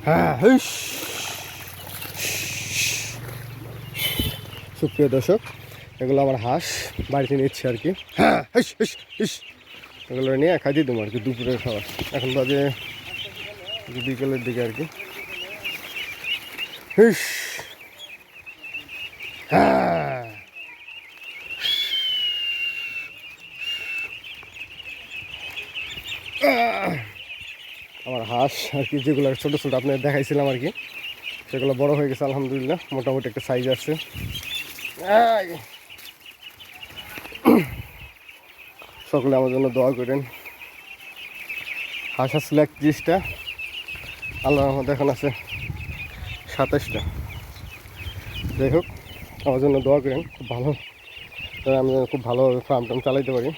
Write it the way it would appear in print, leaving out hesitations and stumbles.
হ্যাঁ, সুপ্রিয় দর্শক, এগুলো আমার হাঁস বাড়িতে নিচ্ছে আর কি। হ্যাঁ, এগুলো নিয়ে খাইতে দেবো আর কি দুপুরের খাবার। এখন বাজে বিকেলের দিকে আর কি। হ্যাঁ, আমার হাঁস আর কি, যেগুলো ছোটো ছোটো আপনার দেখাইছিলাম আর কি, সেগুলো বড় হয়ে গেছে আলহামদুলিল্লাহ, মোটামুটি একটা সাইজ আছে। সকলে আমার জন্য দোয়া করেন। হাঁস আসছিল 31টা, আল্লাহ রহমতে এখন আছে 27টা। যাই হোক, আমার জন্য দোয়া করেন, খুব ভালো, আমি খুব ভালোভাবে ফার্ম টার্ম চালাইতে পারি।